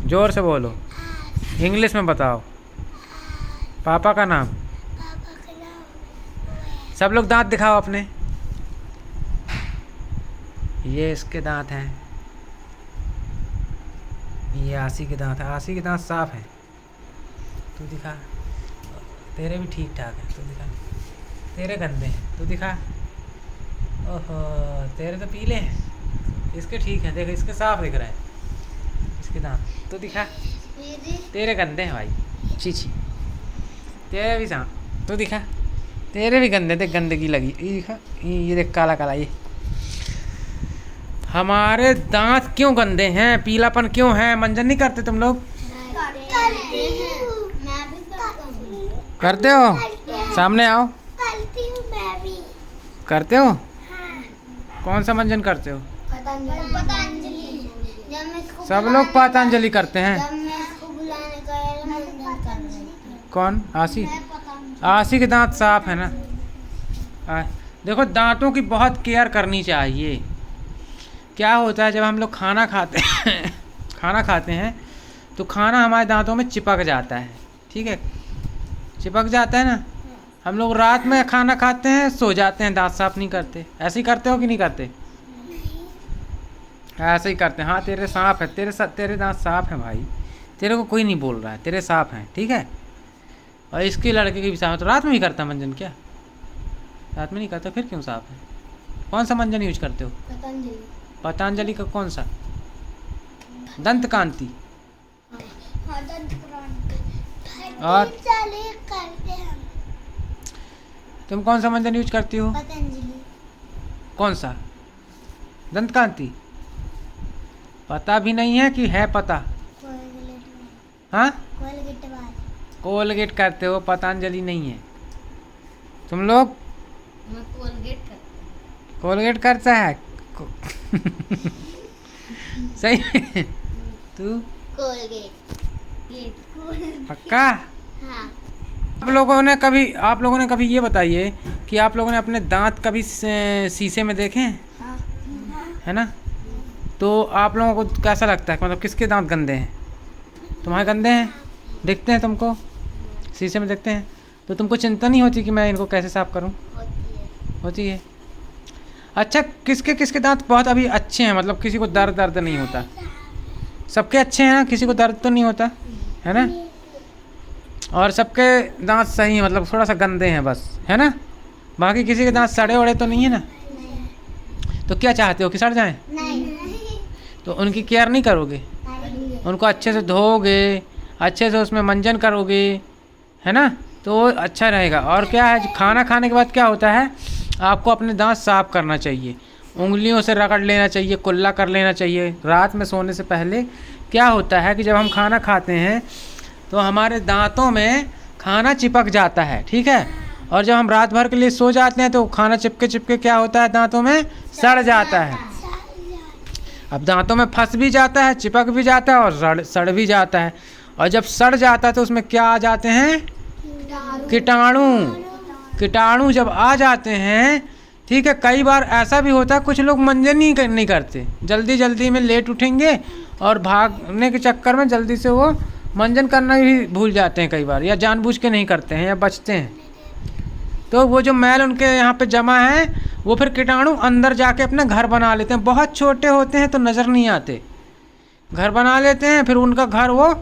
जोर से बोलो, इंग्लिश में बताओ। पापा का नाम। सब लोग दांत दिखाओ अपने। ये इसके दांत हैं, ये आशी के दांत है। आशी के दांत साफ हैं। तू दिखा। तेरे भी ठीक ठाक है, तू दिखा। तेरे गंदे हैं, तू दिखा। ओहो, तेरे तो पीले हैं, इसके ठीक है। देख, इसके साफ दिख रहा है इसके दांत। तू दिखा। तेरे गंदे हैं भाई, छी। तेरे भी साफ, तू दिखा। तेरे भी गंदे, देख गंदगी लगी। ये दिखा, ये देख काला काला। ये हमारे दांत क्यों गंदे हैं, पीलापन क्यों है? मंजन नहीं करते तुम लोग? करते हो? सामने आओ। करते हो? कौन सा मंजन करते हो? सब लोग पतंजलि करते हैं। कौन? आशी। आशी के दांत साफ है ना। देखो, दांतों की बहुत केयर करनी चाहिए। क्या होता है, जब हम लोग खाना खाते हैं तो खाना हमारे दांतों में चिपक जाता है। ठीक है, चिपक जाता है ना। हम लोग रात में खाना खाते हैं, सो जाते हैं, दांत साफ नहीं करते। ऐसे ही करते हो कि नहीं करते? ऐसे ही करते हैं। हाँ, तेरे साफ है, तेरे दांत साफ हैं भाई। तेरे को कोई नहीं बोल रहा है, तेरे साफ हैं, ठीक है। और इसके लड़के की भी साफ है। तो रात में ही करता मंजन क्या? रात में नहीं करता, फिर क्यों साफ है? कौन सा मंजन यूज करते हो? पतंजलि का कौन सा? दंत कांति। और तुम कौन सा मंजन यूज करती हो? पतंजलि। कौन सा? दंत कांति। पता भी नहीं है कि है पता? हाँ, कोलगेट करते हो, पतंजलि नहीं है। तुम लोग? मैं कोलगेट करता। कोलगेट करता है सही है। तू? कोलगेट। पक्का? हाँ। आप लोगों ने कभी ये बताइए कि आप लोगों ने अपने दांत कभी शीशे में देखे हैं? हाँ। है ना। तो आप लोगों को कैसा लगता है, मतलब किसके दांत गंदे हैं? तुम्हारे गंदे हैं? दिखते हैं तुमको? शीशे में देखते हैं तो तुमको चिंता नहीं होती कि मैं इनको कैसे साफ करूं? होती है। अच्छा, किसके दांत बहुत अभी अच्छे हैं, मतलब किसी को दर्द नहीं होता? सबके अच्छे हैं ना, किसी को दर्द तो नहीं होता है ना। और सबके दांत सही हैं, मतलब थोड़ा सा गंदे हैं बस, है ना। बाकी किसी के दांत सड़े वड़े तो नहीं है ना। तो क्या चाहते हो कि सड़ जाएं? नहीं। तो उनकी केयर नहीं करोगे? उनको अच्छे से धोओगे, अच्छे से उसमें मंजन करोगे, है ना, तो अच्छा रहेगा। और क्या है, खाना खाने के बाद क्या होता है, आपको अपने दांत साफ करना चाहिए। उंगलियों से रगड़ लेना चाहिए, कुल्ला कर लेना चाहिए। रात में सोने से पहले क्या होता है कि जब हम खाना खाते हैं तो हमारे दांतों में खाना चिपक जाता है, ठीक है। और जब हम रात भर के लिए सो जाते हैं तो खाना चिपके क्या होता है, दांतों में सड़ जाता है। अब दांतों में फंस भी जाता है, चिपक भी जाता है और सड़ भी जाता है। और जब सड़ जाता है तो उसमें क्या आ जाते हैं? कीटाणु जब आ जाते हैं, ठीक है। कई बार ऐसा भी होता है, कुछ लोग मंजन नहीं करते, जल्दी में लेट उठेंगे और भागने के चक्कर में जल्दी से वो मंजन करना भी भूल जाते हैं कई बार, या जानबूझ के नहीं करते हैं या बचते हैं। तो वो जो मैल उनके यहाँ पे जमा है, वो फिर कीटाणु अंदर जाके अपना घर बना लेते हैं। बहुत छोटे होते हैं तो नज़र नहीं आते, घर बना लेते हैं, फिर उनका घर वो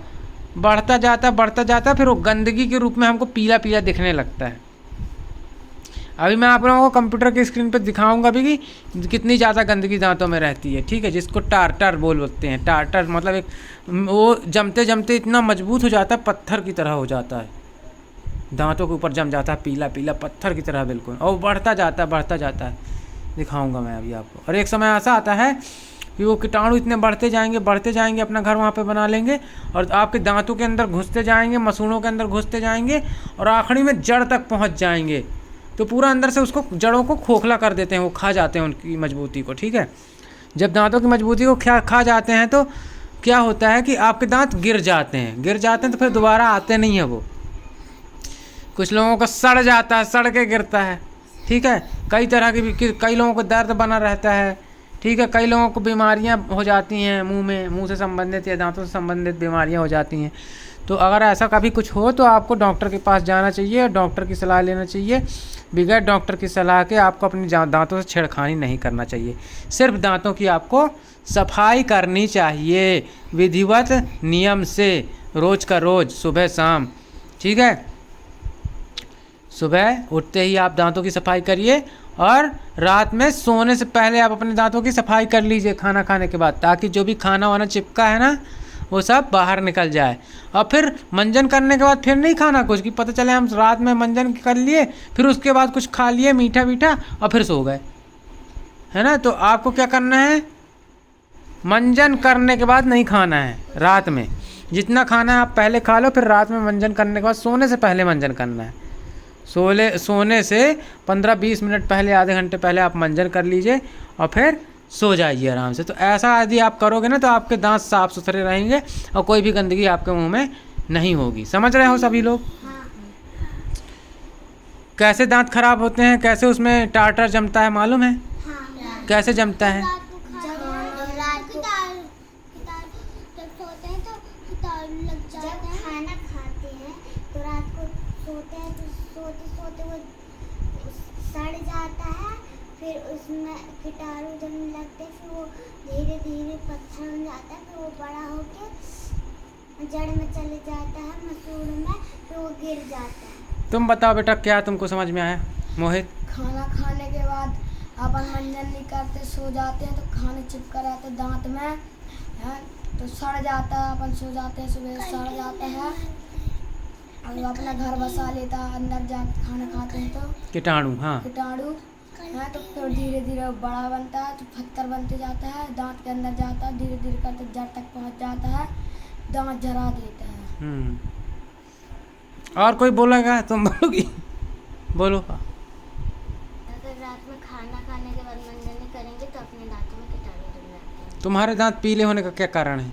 बढ़ता जाता है, फिर वो गंदगी के रूप में हमको पीला दिखने लगता है। अभी मैं आप लोगों को कंप्यूटर की स्क्रीन पर दिखाऊंगा भी कि कितनी ज़्यादा गंदगी दांतों में रहती है, ठीक है। जिसको टार्टर बोलते हैं। टार्टर मतलब एक वो जमते इतना मजबूत हो जाता है, पत्थर की तरह हो जाता है, दांतों के ऊपर जम जाता है, पीला पत्थर की तरह बिल्कुल, और बढ़ता जाता है। दिखाऊंगा मैं अभी आपको। और एक समय ऐसा आता है कि वो कीटाणु इतने बढ़ते जाएंगे, अपना घर वहाँ पे बना लेंगे और आपके दांतों के अंदर घुसते जाएंगे, मसूड़ों के अंदर घुसते जाएंगे और आखिरी में जड़ तक पहुँच जाएंगे। तो पूरा अंदर से उसको, जड़ों को खोखला कर देते हैं, वो खा जाते हैं उनकी मजबूती को, ठीक है। जब दांतों की मजबूती को खा जाते हैं तो क्या होता है कि आपके दांत गिर जाते हैं तो फिर दोबारा आते नहीं है वो। कुछ लोगों का सड़ जाता है, सड़ के गिरता है, ठीक है। कई तरह की भी, कई लोगों को दर्द बना रहता है, ठीक है। कई लोगों को बीमारियां हो जाती हैं मुंह से संबंधित या दांतों से संबंधित बीमारियां हो जाती हैं। तो अगर ऐसा कभी कुछ हो तो आपको डॉक्टर के पास जाना चाहिए और डॉक्टर की सलाह लेना चाहिए। बगैर डॉक्टर की सलाह के आपको अपनी दांतों से छेड़खानी नहीं करना चाहिए। सिर्फ दांतों की आपको सफाई करनी चाहिए विधिवत नियम से, रोज़ का रोज़, सुबह शाम। ठीक है, सुबह उठते ही आप दांतों की सफाई करिए और रात में सोने से पहले आप अपने दांतों की सफाई कर लीजिए खाना खाने के बाद, ताकि जो भी खाना वाना चिपका है ना वो सब बाहर निकल जाए। और फिर मंजन करने के बाद फिर नहीं खाना कुछ, कि पता चले हम रात में मंजन कर लिए फिर उसके बाद कुछ खा लिए मीठा मीठा और फिर सो गए, है ना। तो आपको क्या करना है, मंजन करने के बाद नहीं खाना है। रात में जितना खाना है आप पहले खा लो, फिर रात में मंजन करने के बाद सोने से पहले मंजन करना है। सोने से 15-20 मिनट पहले, आधे घंटे पहले आप मंजन कर लीजिए और फिर सो जाइए आराम से। तो ऐसा यदि आप करोगे ना तो आपके दांत साफ सुथरे रहेंगे और कोई भी गंदगी आपके मुंह में नहीं होगी। समझ रहे हो सभी लोग? कैसे दांत खराब होते हैं, कैसे उसमें टार्टर जमता है मालूम है? कैसे जमता है? खाना खाते हैं तो रात को सोते हैं तो सोते सोते वो सड़ जाता है, फिर उसमें कीटाणु जमने लगते हैं, फिर वो धीरे धीरे पत्थर बन जाता है, फिर वो बड़ा होके जड़ में चले जाता है, मसूड़ में, फिर वो गिर जाता है। तुम बताओ बेटा, क्या तुमको समझ में आया मोहित? खाना खाने के बाद अपन मंजन नहीं करते, सो जाते हैं तो खाने चिपका रहते दांत में है, तो सड़ जाता है, अपन सो जाते हैं सुबह सड़ जाता है और वो अपना घर बसा लेता है, अंदर जाकर खाना खाते हैं तो कीटाणु, हाँ कीटाणु है, तो फिर धीरे धीरे बड़ा बनता है, तो पत्थर बनते जाता है, दांत के अंदर जाता है, धीरे धीरे करते जड़ तक पहुंच जाता है, दांत जरा देता है। और कोई बोलेगा? तुम बोलोगी? बोलो। अगर रात में खाना खाने के बाद मंजन नहीं करेंगे तो अपने दांतों में कीटाणु जम जाते हैं। तुम्हारे दांत पीले होने का क्या कारण है?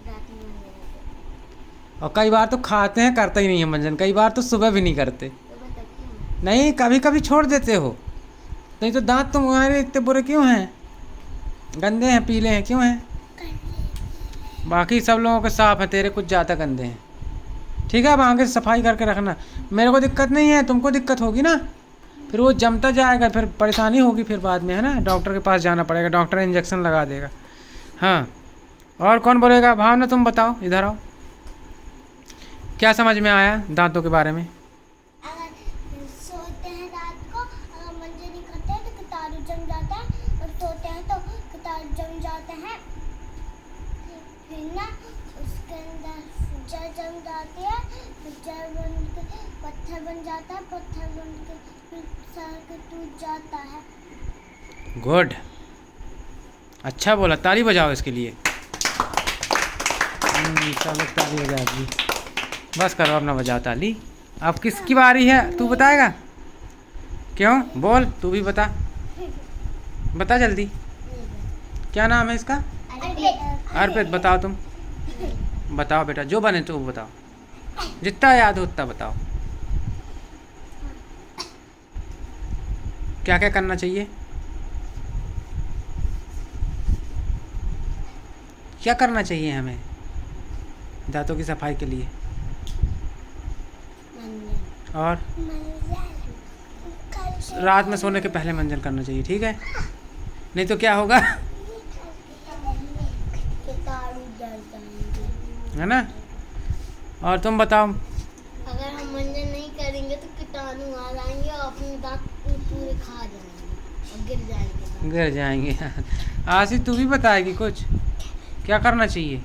रात में मंजन करते और कई बार तो खाते हैं, करते ही नहीं है मंजन, कई बार तो सुबह भी नहीं करते। तो बता क्यों? नहीं, कभी कभी छोड़ देते हो, नहीं तो दांत तुम्हारे इतने बुरे क्यों हैं, गंदे हैं, पीले हैं, क्यों हैं? बाकी सब लोगों के साफ है, तेरे कुछ ज़्यादा गंदे हैं। ठीक है, अब आगे से सफाई करके रखना। मेरे को दिक्कत नहीं है, तुमको दिक्कत होगी ना, फिर वो जमता जाएगा, फिर परेशानी होगी, फिर बाद में, है ना, डॉक्टर के पास जाना पड़ेगा, डॉक्टर इंजेक्शन लगा देगा। हाँ, और कौन बोलेगा? भावना तुम बताओ, इधर आओ, क्या समझ में आया दांतों के बारे में? अगर सोते हैं रात को, अगर मंजन नहीं करते हैं तो कीटाणु जम जाता है, और सोते हैं तो कीटाणु जम जाते हैं, फिर ना उसके अंदर जड़ जम जाती है, फिर जड़ बन के पत्थर बन जाता है, पत्थर बन के फिर सड़ के टूट जाता है। गुड, अच्छा बोला, ताली बजाओ इसके लिए। चलो ताली बजा दी, बस करो अपना, बजाओ ताली। अब किसकी बारी है, तू बताएगा? क्यों, बोल, तू भी बता, बता जल्दी। क्या नाम है इसका? अर्पित। बताओ तुम, बताओ बेटा, जो बने तो बताओ, जितना याद हो उतना बताओ। क्या क्या करना चाहिए, क्या करना चाहिए हमें दांतों की सफाई के लिए? और रात में सोने के पहले मंजन करना चाहिए, ठीक है, नहीं तो क्या होगा, है ना। और तुम बताओ? अगर हम मंजन नहीं करेंगे तो कीटाणु आ जाएंगे और अपने दांत पूरे खा जाएंगे और गिर जाएंगे। आशीष, तू भी बताएगी कुछ, क्या करना चाहिए?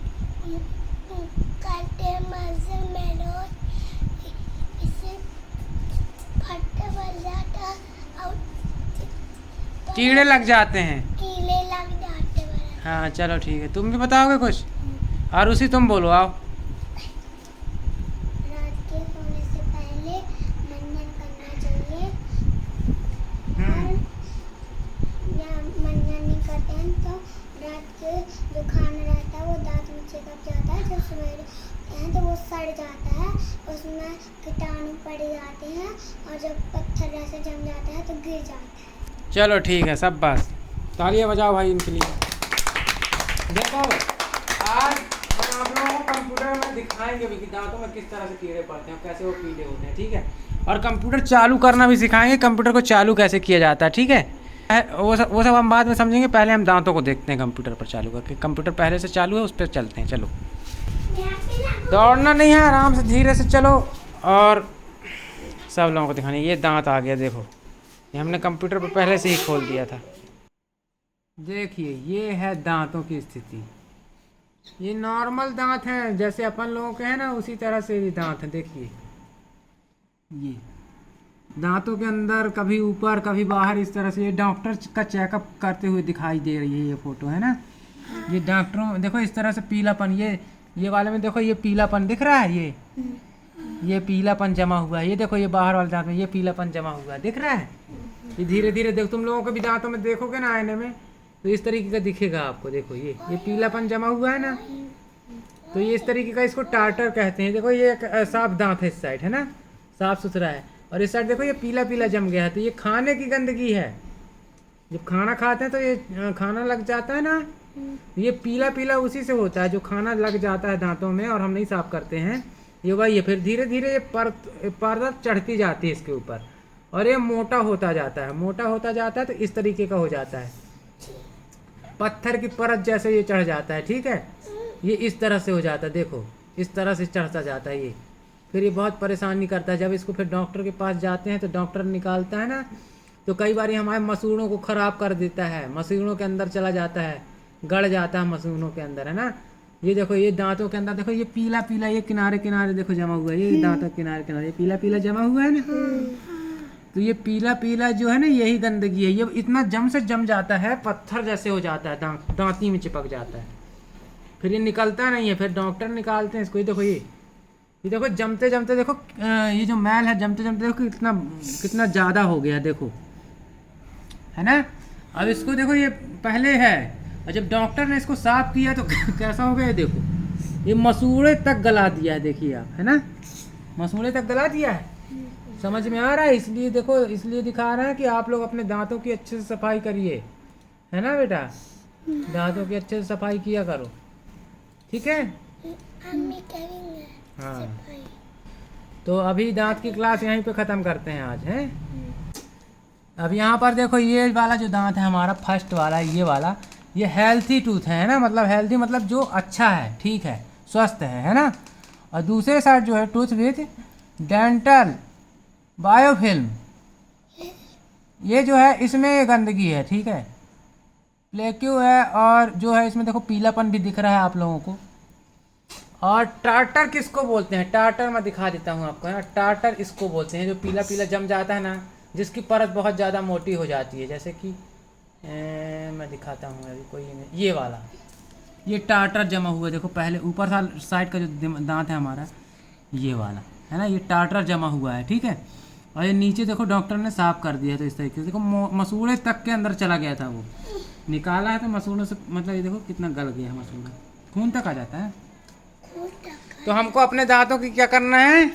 कीड़े लग जाते हैं, कीड़े लग जाते हैं। हाँ चलो ठीक है, तुम भी बताओगे कुछ? और उसी तुम बोलो, आओ। रात के सोने से पहले मंजन करना चाहिए, और या मंजन नहीं करते हैं तो रात के जो खाना रहता है वो दांत में चिपक जाता है, जब सवेरे हैं तो वो सड़ जाता है, उसमें कीटाणु पड़ जाते हैं और जब पत्थर ऐसे जम जाता है तो गिर जाता है। चलो ठीक है, सब बात तालियां बजाओ भाई इनके लिए। देखो आज हम आप लोगों को कंप्यूटर में दिखाएंगे भी कि दांतों में किस तरह से कीड़े पड़ते हैं, कैसे वो पीले होते हैं, ठीक है। और कंप्यूटर चालू करना भी सिखाएंगे, कंप्यूटर को चालू कैसे किया जाता है, ठीक है। वो सब हम बाद में समझेंगे, पहले हम दांतों को देखते हैं कंप्यूटर पर चालू करके। कंप्यूटर पहले से चालू है, उस पर चलते हैं। चलो, दौड़ना नहीं है, आराम से धीरे से चलो। और सब लोगों को दिखाने, ये दांत आ गया, देखो ये हमने कंप्यूटर पर पहले से ही खोल दिया था। देखिए ये है दांतों की स्थिति। ये नॉर्मल दांत हैं, जैसे अपन लोगों के हैं ना, उसी तरह से ये दांत हैं। देखिए ये दांतों के अंदर कभी ऊपर कभी बाहर, इस तरह से ये डॉक्टर का चेकअप करते हुए दिखाई दे रही है। ये फोटो है ना, ये डॉक्टरों देखो इस तरह से पीलापन, ये वाले में देखो ये पीलापन दिख रहा है, ये पीलापन जमा हुआ है। ये देखो ये बाहर वाले दांत में ये पीलापन जमा हुआ है, दिख रहा है। ये धीरे धीरे देखो, तुम लोगों को भी दांतों में देखोगे ना आईने में, तो इस तरीके का दिखेगा आपको। देखो ये पीलापन जमा हुआ है ना, तो ये इस तरीके का, इसको टार्टर कहते हैं। देखो ये एक साफ दांत है, इस साइड है ना, साफ सुथरा है। और इस साइड देखो ये पीला पीला जम गया है, तो ये खाने की गंदगी है। जब खाना खाते हैं तो ये खाना लग जाता है ना, ये पीला पीला उसी से होता है, जो खाना लग जाता है दांतों में और हम नहीं साफ करते हैं। ये वही है, फिर धीरे धीरे ये परत चढ़ती जाती है इसके ऊपर, और ये मोटा होता जाता है, मोटा होता जाता है, तो इस तरीके का हो जाता है, पत्थर की परत जैसे ये चढ़ जाता है, ठीक है। ये इस तरह से हो जाता है, देखो इस तरह से चढ़ता जाता है ये। फिर ये बहुत परेशानी करता है। जब इसको फिर डॉक्टर के पास जाते हैं तो डॉक्टर निकालता है ना, तो कई बार ये हमारे मसूड़ों को ख़राब कर देता है, मसूड़ों के अंदर चला जाता है, गड़ जाता है मसूड़ों के अंदर, है ना। ये देखो ये दांतों के अंदर देखो ये पीला पीला, ये किनारे किनारे देखो जमा हुआ है, ये दांतों के किनारे किनारे ये पीला पीला जमा हुआ है ना। तो ये पीला पीला जो है ना, यही गंदगी है। ये इतना जम से जम जाता है, पत्थर जैसे हो जाता है, दांती में चिपक जाता है, फिर ये निकलता नहीं है। फिर डॉक्टर निकालते हैं इसको। ये देखो ये देखो जमते जमते देखो, ये जो मैल है जमते जमते देखो कितना ज़्यादा हो गया, देखो है ना। अब इसको देखो ये पहले है, और जब डॉक्टर ने इसको साफ किया तो कैसा हो गया, देखो ये मसूड़े तक गला दिया है। देखिए आप, है ना, मसूड़े तक गला दिया है। समझ में आ रहा है? इसलिए देखो, इसलिए दिखा रहा है कि आप लोग अपने दांतों की अच्छे से सफाई करिए, है ना बेटा। दांतों की अच्छे से सफाई किया करो, ठीक है। हाँ, तो अभी दांत की क्लास यहीं पे ख़त्म करते हैं आज, है। अब यहाँ पर देखो ये वाला जो दांत है हमारा, फर्स्ट वाला, ये वाला, ये हेल्थी टूथ है ना, मतलब हेल्थी मतलब जो अच्छा है, ठीक है, स्वस्थ है ना। और दूसरे साइड जो है टूथ विथ डेंटल बायोफिल्म, ये जो है इसमें ये गंदगी है, ठीक है, प्लेक्यू है, और जो है इसमें देखो पीलापन भी दिख रहा है आप लोगों को। और टार्टर किसको बोलते हैं? टार्टर मैं दिखा देता हूँ आपको, है ना। टार्टर इसको बोलते हैं जो पीला पीला जम जाता है ना, जिसकी परत बहुत ज़्यादा मोटी हो जाती है, जैसे कि मैं दिखाता हूँ अभी कोई नहीं, ये वाला, ये टार्टर जमा हुआ है। देखो पहले ऊपर साइड का जो दांत है हमारा, ये वाला है ना, ये टार्टर जमा हुआ है, ठीक है। और ये नीचे देखो डॉक्टर ने साफ कर दिया, तो इस तरीके से देखो मसूड़े तक के अंदर चला गया था, वो निकाला है तो मसूड़ों से, मतलब ये देखो कितना गल गया है, मसूड़ा खून तक आ जाता है। तो हमको अपने दांतों की क्या करना है?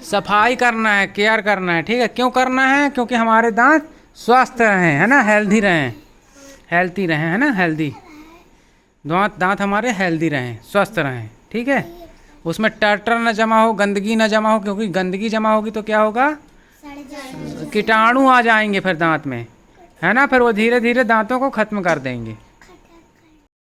सफाई करना है, केयर करना है, ठीक है। क्यों करना है? क्योंकि हमारे दांत स्वस्थ रहें, है ना, हेल्दी रहें, हेल्थी रहें, है ना, हेल्दी दांत हमारे हेल्दी रहें, स्वस्थ रहें, ठीक है। उसमें टार्टर न जमा हो, गंदगी न जमा हो, क्योंकि गंदगी जमा होगी तो क्या होगा, कीटाणु आ जाएंगे फिर दांत में, है ना। फिर वो धीरे धीरे दांतों को ख़त्म कर देंगे।